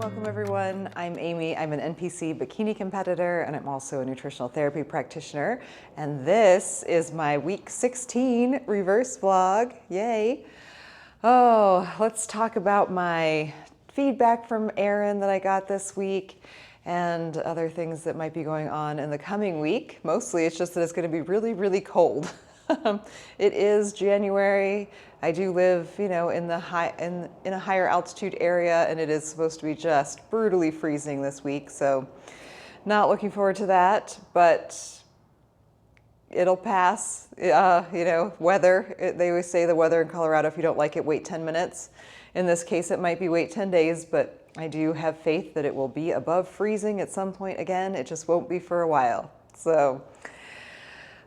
Welcome everyone, I'm Amy. I'm an NPC bikini competitor and I'm also a nutritional therapy practitioner. And this is my week 16 reverse vlog, yay. Oh, let's talk about my feedback from Erin that I got this week and other things that might be going on in the coming week. Mostly it's just that it's gonna be really, really cold. It is January. I do live, in a higher altitude area, and it is supposed to be just brutally freezing this week. So, not looking forward to that, but it'll pass. Weather. They always say the weather in Colorado, if you don't like it, wait 10 minutes. In this case, it might be wait 10 days, but I do have faith that it will be above freezing at some point again. It just won't be for a while. So.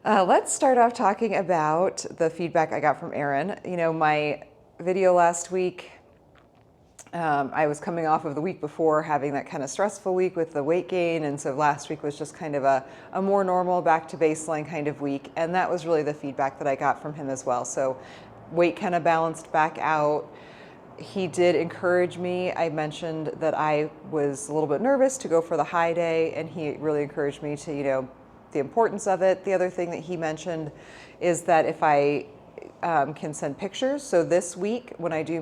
Let's start off talking about the feedback I got from Erin. My video last week, I was coming off of the week before having that kind of stressful week with the weight gain. And so last week was just kind of a more normal back to baseline kind of week. And that was really the feedback that I got from him as well. So weight kind of balanced back out. He did encourage me. I mentioned that I was a little bit nervous to go for the high day, and he really encouraged me to, the importance of it. The other thing that he mentioned is that if I can send pictures. So this week when I do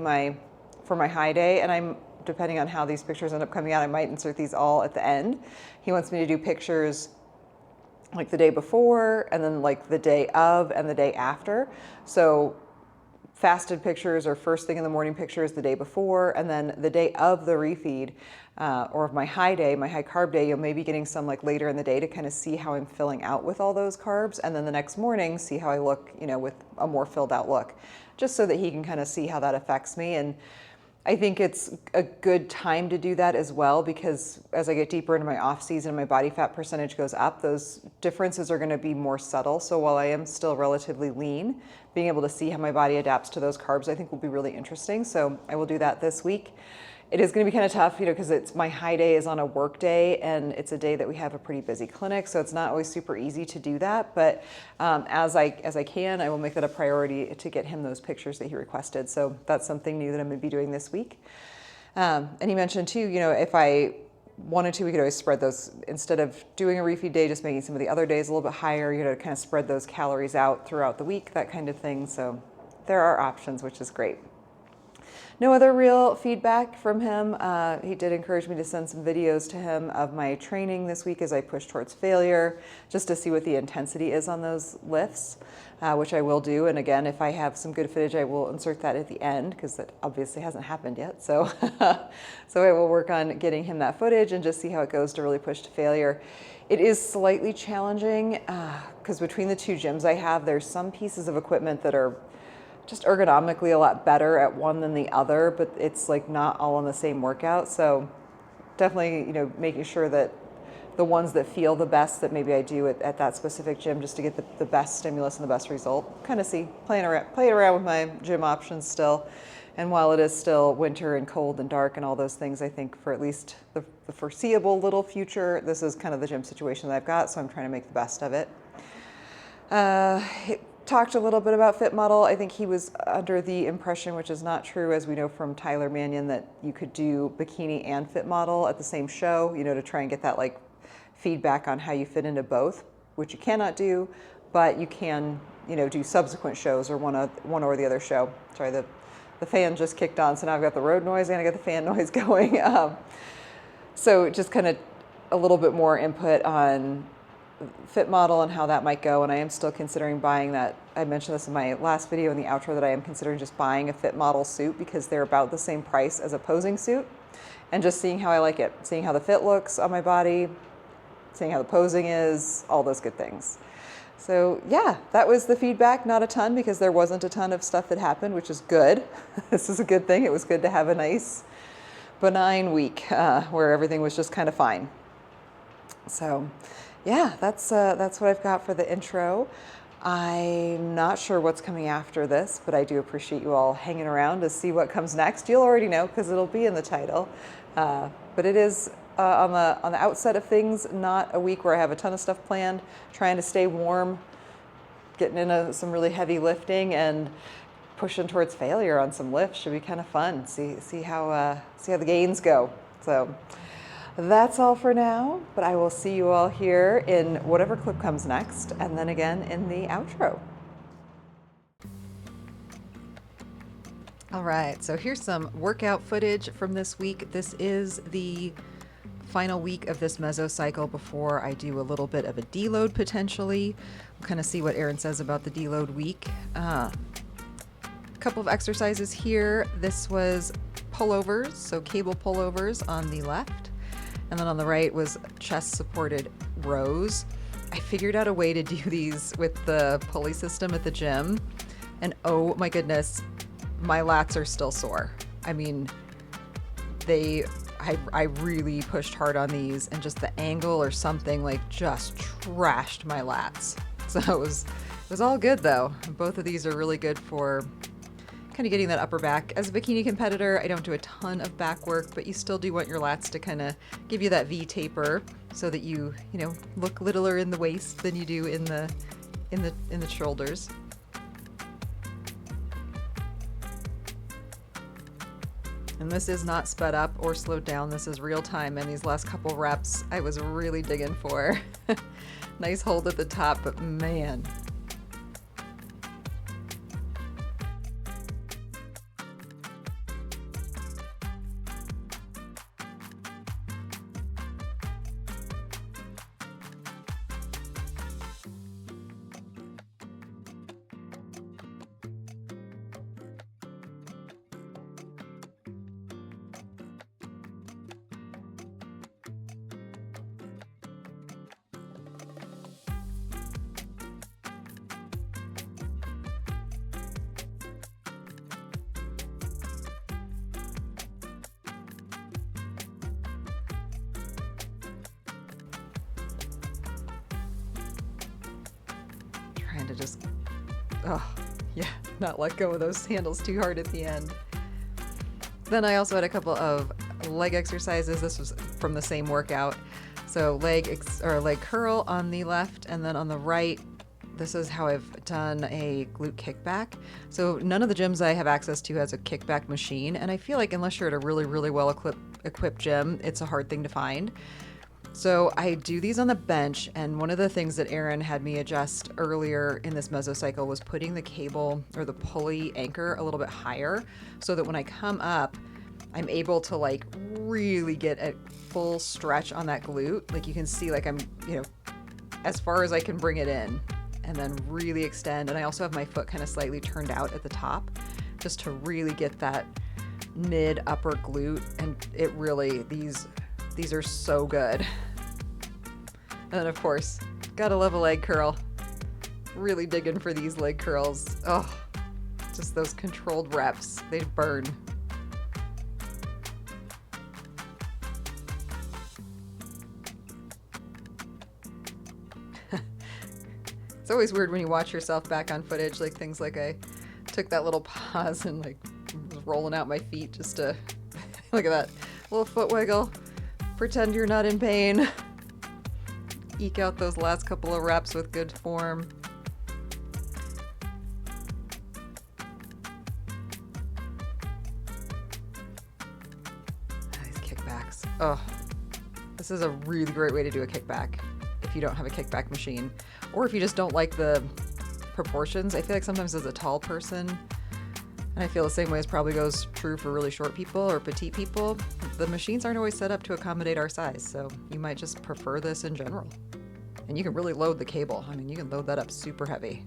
for my high day, and I'm depending on how these pictures end up coming out, I might insert these all at the end. He wants me to do pictures like the day before and then like the day of and the day after. So fasted pictures or first thing in the morning pictures the day before, and then the day of the refeed or my high day, my high carb day, you'll maybe getting some like later in the day to kind of see how I'm filling out with all those carbs, and then the next morning see how I look, with a more filled out look, just so that he can kind of see how that affects me. And I think it's a good time to do that as well, because as I get deeper into my off season and my body fat percentage goes up, those differences are going to be more subtle. So while I am still relatively lean, being able to see how my body adapts to those carbs, I think will be really interesting. So I will do that this week. It is going to be kind of tough, because it's my high day is on a work day, and it's a day that we have a pretty busy clinic, so it's not always super easy to do that. But as I can, I will make that a priority to get him those pictures that he requested. So that's something new that I'm going to be doing this week. And he mentioned too, if I wanted to, we could always spread those, instead of doing a refeed day, just making some of the other days a little bit higher, to kind of spread those calories out throughout the week, that kind of thing. So there are options, which is great. No other real feedback from him. He did encourage me to send some videos to him of my training this week as I push towards failure, just to see what the intensity is on those lifts, which I will do. And again, if I have some good footage, I will insert that at the end, because that obviously hasn't happened yet. So, so I will work on getting him that footage and just see how it goes to really push to failure. It is slightly challenging because between the two gyms I have, there's some pieces of equipment that are just ergonomically a lot better at one than the other, but it's like not all in the same workout. So definitely, making sure that the ones that feel the best that maybe I do at that specific gym, just to get the best stimulus and the best result. Kind of playing around with my gym options still. And while it is still winter and cold and dark and all those things, I think for at least the foreseeable little future, this is kind of the gym situation that I've got, so I'm trying to make the best of it. Talked a little bit about Fit Model. I think he was under the impression, which is not true, as we know from Tyler Mannion, that you could do Bikini and Fit Model at the same show, to try and get that like feedback on how you fit into both, which you cannot do, but you can, do subsequent shows or one or the other show. Sorry, the fan just kicked on, so now I've got the road noise and I got the fan noise going. So just kind of a little bit more input on Fit Model and how that might go, and I am still considering buying that. I mentioned this in my last video in the outro, that I am considering just buying a Fit Model suit, because they're about the same price as a posing suit, and just seeing how I like it, seeing how the fit looks on my body, seeing how the posing is, all those good things. So yeah, that was the feedback. Not a ton, because there wasn't a ton of stuff that happened, which is good. This is a good thing. It was good to have a nice benign week where everything was just kind of fine. So yeah, that's what I've got for the intro. I'm not sure what's coming after this, but I do appreciate you all hanging around to see what comes next. You'll already know, because it'll be in the title. But it is on the outset of things, not a week where I have a ton of stuff planned. Trying to stay warm, getting into some really heavy lifting, and pushing towards failure on some lifts should be kind of fun. See how the gains go. So that's all for now, but I will see you all here in whatever clip comes next, and then again in the outro. All right, so here's some workout footage from this week. This is the final week of this mesocycle before I do a little bit of a deload potentially. We'll kind of see what Erin says about the deload week. A couple of exercises here. This was pullovers, so cable pullovers on the left, and then on the right was chest supported rows. I figured out a way to do these with the pulley system at the gym, and oh my goodness, my lats are still sore. I mean, I really pushed hard on these, and just the angle or something like just trashed my lats. So it was all good though. Both of these are really good for kind of getting that upper back. As a bikini competitor, I don't do a ton of back work, but you still do want your lats to kind of give you that V taper so that you know, look littler in the waist than you do in the shoulders. And this is not sped up or slowed down. This is real time. And these last couple reps, I was really digging for. Nice hold at the top, but man. Trying to just, not let go of those handles too hard at the end. Then I also had a couple of leg exercises. This was from the same workout. So leg curl on the left, and then on the right, this is how I've done a glute kickback. So none of the gyms I have access to has a kickback machine, and I feel like unless you're at a really, really well equipped gym, it's a hard thing to find. So I do these on the bench, and one of the things that Erin had me adjust earlier in this mesocycle was putting the cable or the pulley anchor a little bit higher so that when I come up, I'm able to like really get a full stretch on that glute. Like you can see like I'm, as far as I can bring it in, and then really extend. And I also have my foot kind of slightly turned out at the top just to really get that mid upper glute. And it really, these are so good. And then of course, gotta love a leg curl. Really digging for these leg curls. Oh, just those controlled reps, they burn. It's always weird when you watch yourself back on footage, like things like I took that little pause and like was rolling out my feet just to, look at that, little foot wiggle. Pretend you're not in pain. Eke out those last couple of reps with good form. These kickbacks. Oh, this is a really great way to do a kickback if you don't have a kickback machine, or if you just don't like the proportions. I feel like sometimes as a tall person, and I feel the same way as probably goes true for really short people or petite people, the machines aren't always set up to accommodate our size, so you might just prefer this in general. And you can really load the cable. I mean, you can load that up super heavy.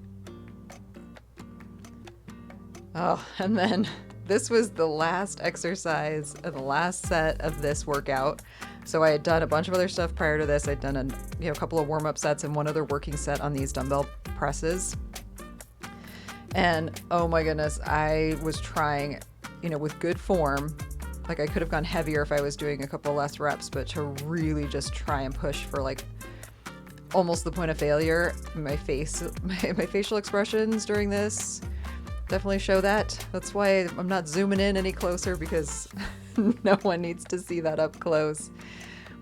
Oh, and then this was the last exercise of the last set of this workout. So I had done a bunch of other stuff prior to this. I'd done a couple of warm-up sets and one other working set on these dumbbell presses. And oh my goodness, I was trying, with good form. Like I could have gone heavier if I was doing a couple less reps, but to really just try and push for like almost the point of failure. My facial expressions during this definitely show that. That's why I'm not zooming in any closer, because no one needs to see that up close.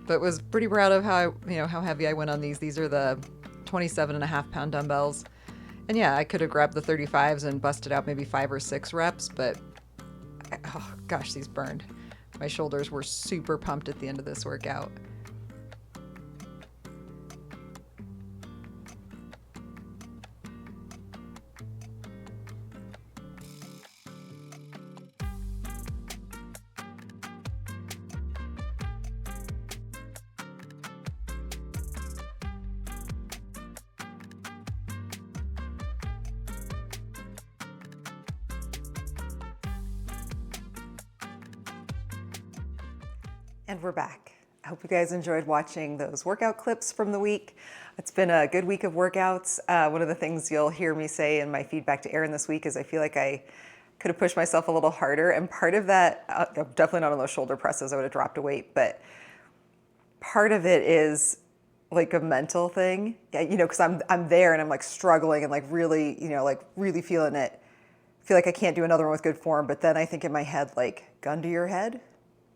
But was pretty proud of how heavy I went on these. These are the 27.5 pound dumbbells. And yeah, I could have grabbed the 35s and busted out maybe 5 or 6 reps, but oh gosh, these burned. My shoulders were super pumped at the end of this workout. And we're back. I hope you guys enjoyed watching those workout clips from the week. It's been a good week of workouts. One of the things you'll hear me say in my feedback to Erin this week is I feel like I could have pushed myself a little harder. And part of that, definitely not on those shoulder presses, I would have dropped a weight, but part of it is like a mental thing, because I'm there and I'm like struggling and like really, like really feeling it. Feel like I can't do another one with good form, but then I think in my head, like, gun to your head,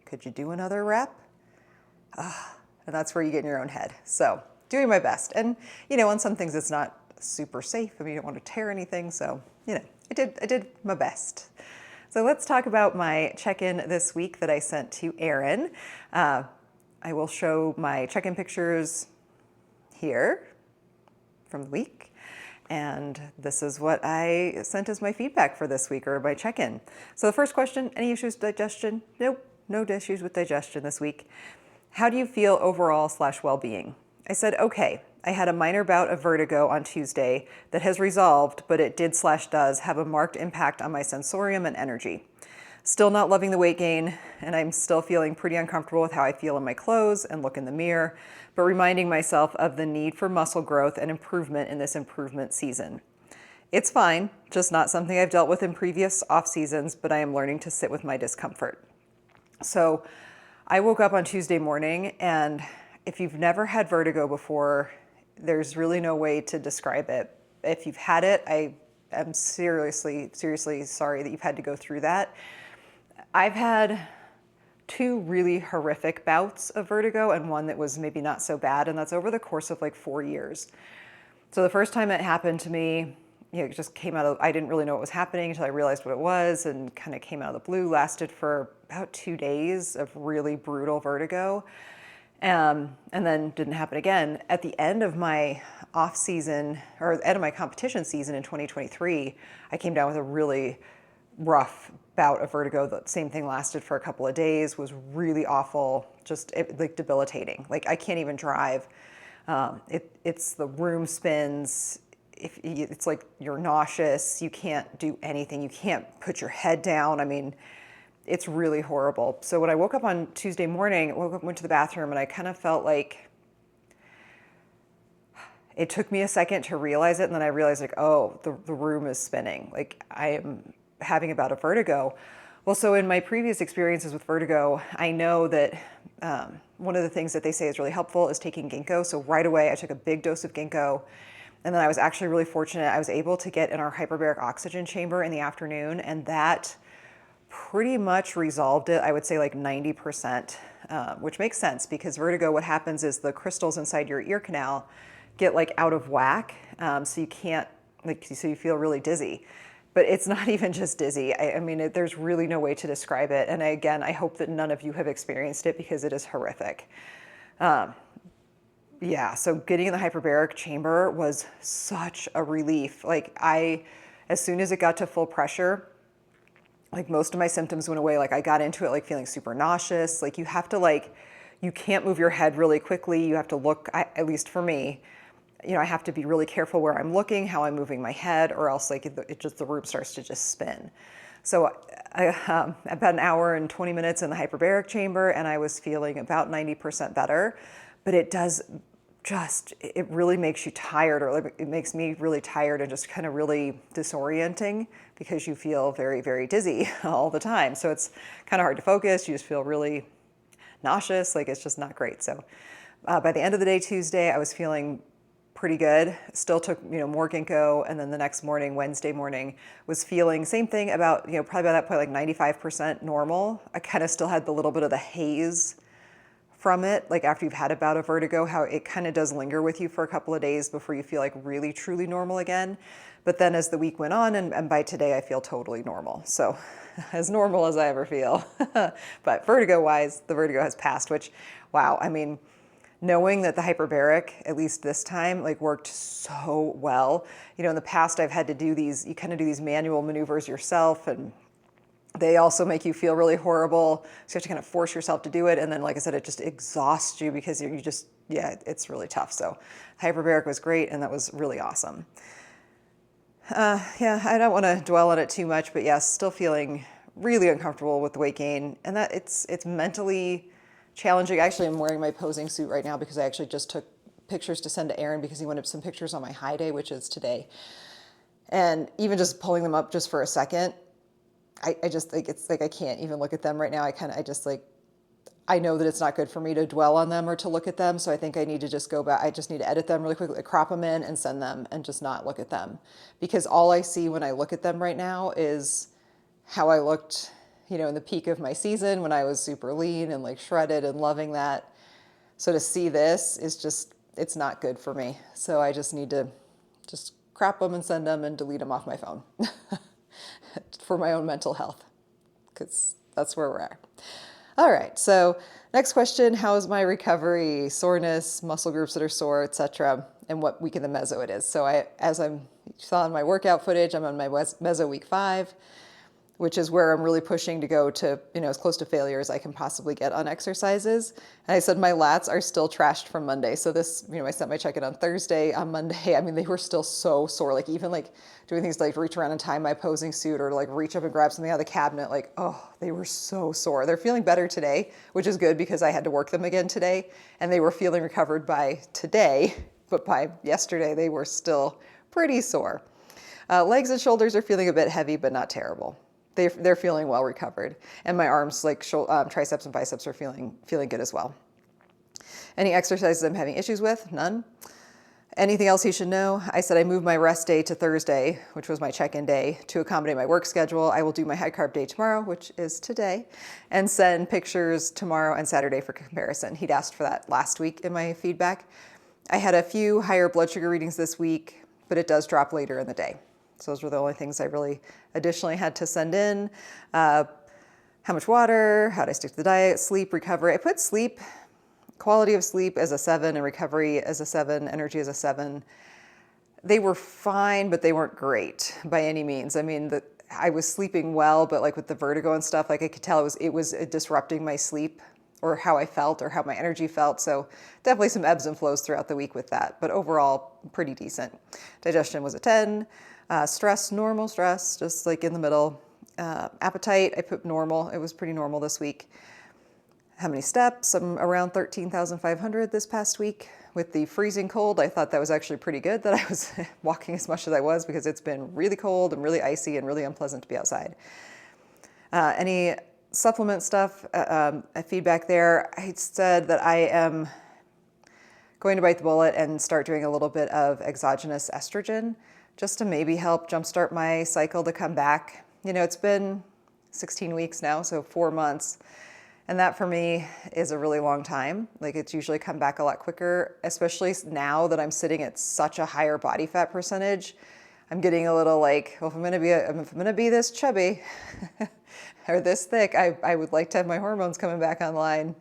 could you do another rep? And that's where you get in your own head. So doing my best. And, on some things it's not super safe. I mean, you don't want to tear anything. So, I did my best. So let's talk about my check-in this week that I sent to Erin. I will show my check-in pictures here from the week. And this is what I sent as my feedback for this week, or my check-in. So the first question, any issues with digestion? Nope. No issues with digestion this week. How do you feel overall / well-being? I said, okay, I had a minor bout of vertigo on Tuesday that has resolved, but it did / does have a marked impact on my sensorium and energy. Still not loving the weight gain, and I'm still feeling pretty uncomfortable with how I feel in my clothes and look in the mirror, but reminding myself of the need for muscle growth and improvement in this improvement season. It's fine, just not something I've dealt with in previous off seasons, but I am learning to sit with my discomfort. So I woke up on Tuesday morning, and if you've never had vertigo before, there's really no way to describe it. If you've had it, I am seriously sorry that you've had to go through that. I've had 2 really horrific bouts of vertigo and one that was maybe not so bad, and that's over the course of like 4 years. So the first time it happened to me, it just came out of, I didn't really know what was happening until I realized what it was, and kind of came out of the blue, lasted for about 2 days of really brutal vertigo. And then didn't happen again. At the end of my off season, or end of my competition season in 2023, I came down with a really rough bout of vertigo. The same thing lasted for a couple of days, was really awful, just like debilitating. Like I can't even drive. It's the room spins. It's like you're nauseous, you can't do anything, you can't put your head down. I mean, it's really horrible. So when I woke up on Tuesday morning, went to the bathroom, and I kind of felt like it took me a second to realize it, and then I realized like, oh, the room is spinning. Like I am having a bout of vertigo. Well, so in my previous experiences with vertigo, I know that one of the things that they say is really helpful is taking ginkgo. So right away, I took a big dose of ginkgo. And then I was actually really fortunate. I was able to get in our hyperbaric oxygen chamber in the afternoon, and that pretty much resolved it. I would say like 90%, which makes sense because vertigo, what happens is the crystals inside your ear canal get like out of whack. So you can't, so you feel really dizzy. But it's not even just dizzy. I mean, there's really no way to describe it. And I hope that none of you have experienced it because it is horrific. Yeah, so getting in the hyperbaric chamber was such a relief. Like as soon as it got to full pressure, like most of my symptoms went away. Like I got into it like feeling super nauseous. Like you have to you can't move your head really quickly. You have to look, at least for me, I have to be really careful where I'm looking, how I'm moving my head, or else like the room starts to just spin. So about an hour and 20 minutes in the hyperbaric chamber, and I was feeling about 90% better. But it really makes you tired, or it makes me really tired and just kind of really disorienting because you feel very, very dizzy all the time. So it's kind of hard to focus. You just feel really nauseous. Like it's just not great. So by the end of the day, Tuesday, I was feeling pretty good. Still took, more ginkgo. And then the next morning, Wednesday morning, was feeling same thing about, probably by that point, like 95% normal. I kind of still had the little bit of the haze from it, like after you've had a bout of vertigo, how it kind of does linger with you for a couple of days before you feel like really truly normal again. But then as the week went on, and by today I feel totally normal. So as normal as I ever feel. But vertigo wise, the vertigo has passed, which, wow, I mean, knowing that the hyperbaric, at least this time, like worked so well. You know, in the past I've had to do these, you kind of do these manual maneuvers yourself, and they also make you feel really horrible. So you have to kind of force yourself to do it. And then, like I said, it just exhausts you because you just, yeah, it's really tough. So hyperbaric was great, and that was really awesome. Yeah, I don't want to dwell on it too much, but yes, still feeling really uncomfortable with the weight gain, and that it's mentally challenging. Actually, I'm wearing my posing suit right now because I actually just took pictures to send to Aaron because he wanted some pictures on my high day, which is today. And even just pulling them up just for a second, I just think it's like I can't even look at them right now. I know that it's not good for me to dwell on them or to look at them. So I think I need to just go back. I just need to edit them really quickly, crop them in and send them and just not look at them. Because all I see when I look at them right now is how I looked, you know, in the peak of my season when I was super lean and like shredded and loving that. So to see this is just, it's not good for me. So I just need to just crop them and send them and delete them off my phone for my own mental health, because that's where we're at. All right, so next question, how is my recovery, soreness, muscle groups that are sore, etc., and what week of the meso it is. So as I saw in my workout footage, I'm on my meso week 5, which is where I'm really pushing to go to, you know, as close to failure as I can possibly get on exercises. And I said my lats are still trashed from Monday. So this, you know, I sent my check-in on Thursday. On Monday, I mean, they were still so sore. Like even like doing things like reach around and tie my posing suit or like reach up and grab something out of the cabinet, like, oh, they were so sore. They're feeling better today, which is good because I had to work them again today. And they were feeling recovered by today, but by yesterday, they were still pretty sore. Legs and shoulders are feeling a bit heavy, but not terrible. They're feeling well recovered. And my arms, like triceps and biceps, are feeling good as well. Any exercises I'm having issues with? None. Anything else you should know? I said I moved my rest day to Thursday, which was my check-in day, to accommodate my work schedule. I will do my high carb day tomorrow, which is today, and send pictures tomorrow and Saturday for comparison. He'd asked for that last week in my feedback. I had a few higher blood sugar readings this week, but it does drop later in the day. So those were the only things I really additionally had to send in. How much water, how do I stick to the diet, sleep, recovery. I put sleep, quality of sleep as a 7 and recovery as a 7, energy as a 7. They were fine, but they weren't great by any means. I mean, I was sleeping well, but like with the vertigo and stuff, like I could tell it was disrupting my sleep or how I felt or how my energy felt. So definitely some ebbs and flows throughout the week with that, but overall pretty decent. Digestion was a 10. Stress, normal stress, just like in the middle. Appetite, I put normal. It was pretty normal this week. How many steps? I'm around 13,500 this past week. With the freezing cold, I thought that was actually pretty good that I was walking as much as I was because it's been really cold and really icy and really unpleasant to be outside. Any supplement stuff, feedback there. I said that I am going to bite the bullet and start doing a little bit of exogenous estrogen, just to maybe help jumpstart my cycle to come back. You know, it's been 16 weeks now, so 4 months. And that for me is a really long time. Like it's usually come back a lot quicker, especially now that I'm sitting at such a higher body fat percentage. I'm getting a little like, well, if I'm gonna be this chubby or this thick, I would like to have my hormones coming back online.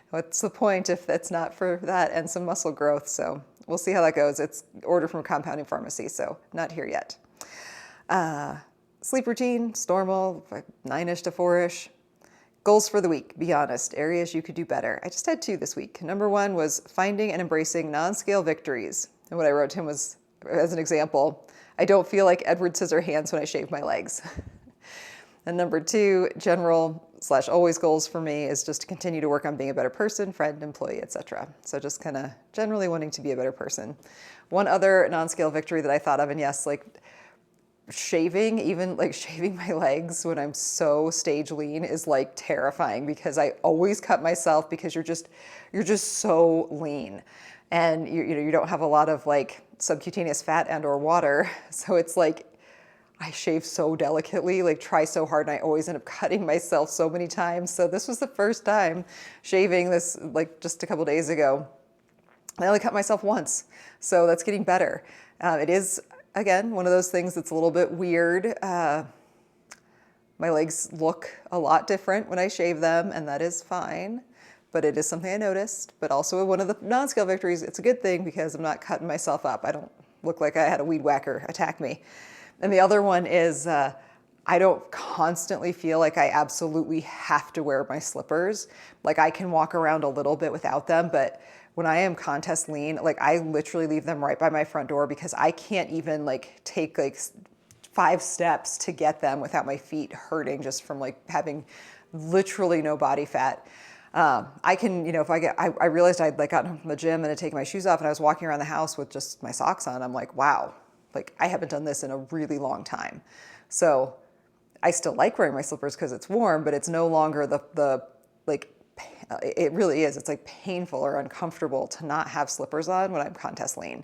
What's the point if that's not for that and some muscle growth? So we'll see how that goes. It's ordered from compounding pharmacy, so not here yet. Sleep routine, normal, 9-ish to 4-ish. Goals for the week, be honest, areas you could do better. I just had 2 this week. Number 1 was finding and embracing non-scale victories. And what I wrote to him was, as an example, I don't feel like Edward Scissorhands when I shave my legs. And number 2, general/always goals for me is just to continue to work on being a better person, friend, employee, etc. So just kind of generally wanting to be a better person. One other non-scale victory that I thought of, and yes, like shaving, even like shaving my legs when I'm so stage lean is like terrifying because I always cut myself because you're just so lean, and you don't have a lot of like subcutaneous fat and or water, so it's like I shave so delicately, like try so hard, and I always end up cutting myself so many times. So this was the first time shaving this, like just a couple days ago. I only cut myself once, so that's getting better. It is, again, one of those things that's a little bit weird. My legs look a lot different when I shave them, and that is fine. But it is something I noticed. But also one of the non-scale victories, it's a good thing because I'm not cutting myself up. I don't look like I had a weed whacker attack me. And the other one is I don't constantly feel like I absolutely have to wear my slippers. Like I can walk around a little bit without them, but when I am contest lean, like I literally leave them right by my front door because I can't even like take like 5 steps to get them without my feet hurting just from like having literally no body fat. I can, you know, if I realized I'd like gotten home from the gym and had taken my shoes off and I was walking around the house with just my socks on. I'm like, wow, like I haven't done this in a really long time. So I still like wearing my slippers because it's warm, but it's no longer the like, it really is. It's like painful or uncomfortable to not have slippers on when I'm contest lean.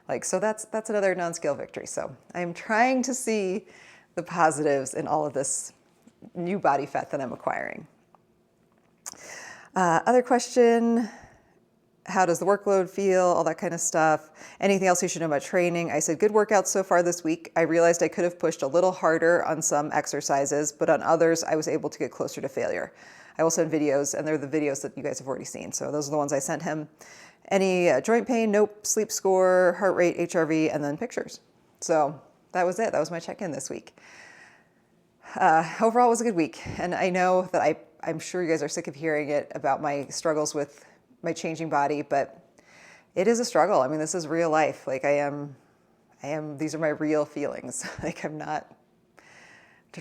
Like, so that's another non-scale victory. So I'm trying to see the positives in all of this new body fat that I'm acquiring. Other question, how does the workload feel? All that kind of stuff. Anything else you should know about training? I said, good workouts so far this week. I realized I could have pushed a little harder on some exercises, but on others, I was able to get closer to failure. I will send videos, and they're the videos that you guys have already seen. So those are the ones I sent him. Any joint pain? Nope. Sleep score, heart rate, HRV, and then pictures. So that was it. That was my check-in this week. Overall, it was a good week. And I know that I'm sure you guys are sick of hearing it about my struggles with my changing body, but it is a struggle. I mean, this is real life. Like these are my real feelings. Like I'm not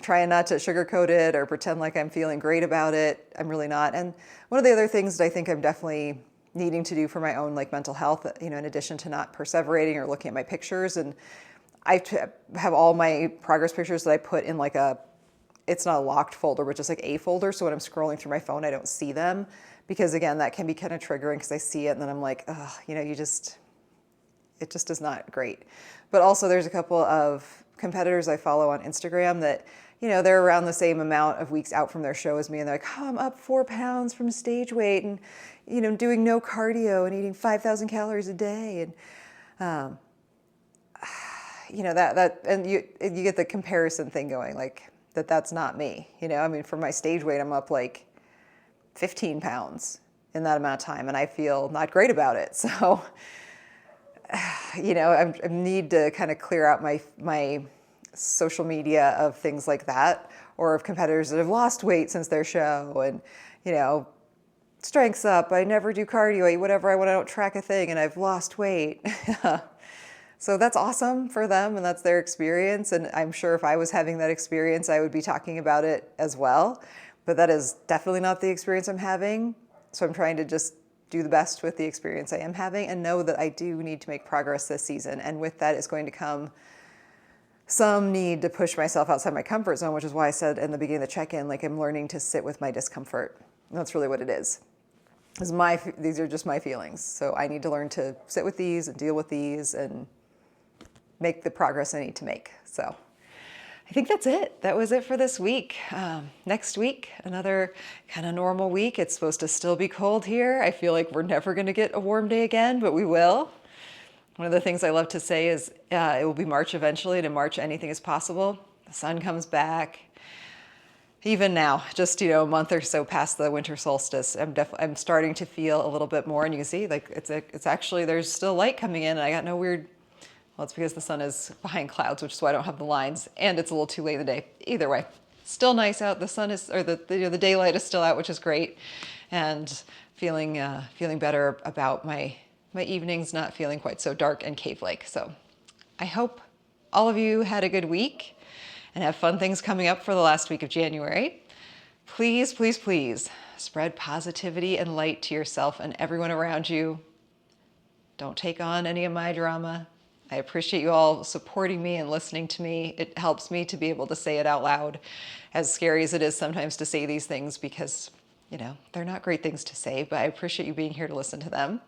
trying not to sugarcoat it or pretend like I'm feeling great about it. I'm really not. And one of the other things that I think I'm definitely needing to do for my own like mental health, you know, in addition to not perseverating or looking at my pictures, and I have all my progress pictures that I put in like it's not a locked folder, but just like a folder. So when I'm scrolling through my phone, I don't see them because again, that can be kind of triggering because I see it and then I'm like, oh, you know, it just is not great. But also there's a couple of competitors I follow on Instagram that, you know, they're around the same amount of weeks out from their show as me. And they're like, oh, I'm up 4 pounds from stage weight and, you know, doing no cardio and eating 5,000 calories a day. And, you know, and you get the comparison thing going, like that's not me. You know, I mean, for my stage weight, I'm up like 15 pounds in that amount of time and I feel not great about it. So, you know, I need to kind of clear out my social media of things like that, or of competitors that have lost weight since their show and, you know, strength's up, I never do cardio, I eat whatever I want, I don't track a thing and I've lost weight. So that's awesome for them and that's their experience. And I'm sure if I was having that experience, I would be talking about it as well. But that is definitely not the experience I'm having. So I'm trying to just do the best with the experience I am having and know that I do need to make progress this season. And with that is going to come some need to push myself outside my comfort zone, which is why I said in the beginning of the check-in, like I'm learning to sit with my discomfort. And that's really what it is. These are just my feelings. So I need to learn to sit with these and deal with these and make the progress I need to make. So I think that's it. That was it for this week. Next week, another kind of normal week. It's supposed to still be cold here. I feel like we're never going to get a warm day again, but we will. One of the things I love to say is it will be March eventually, and in March anything is possible. The sun comes back. Even now, just, you know, a month or so past the winter solstice, I'm starting to feel a little bit more, and you can see like it's actually, there's still light coming in and I got no weird. Well, it's because the sun is behind clouds, which is why I don't have the lines, and it's a little too late in the day. Either way, still nice out. The sun is, or the daylight is still out, which is great, and feeling better about my evenings, not feeling quite so dark and cave-like. So I hope all of you had a good week and have fun things coming up for the last week of January. Please, please, please spread positivity and light to yourself and everyone around you. Don't take on any of my drama. I appreciate you all supporting me and listening to me. It helps me to be able to say it out loud, as scary as it is sometimes to say these things because, you know, they're not great things to say, but I appreciate you being here to listen to them.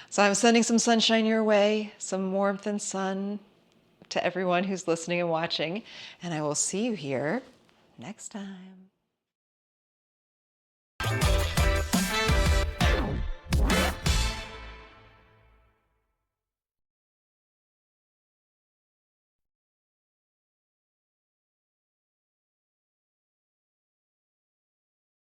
So I'm sending some sunshine your way, some warmth and sun. to everyone who's listening and watching, and I will see you here next time.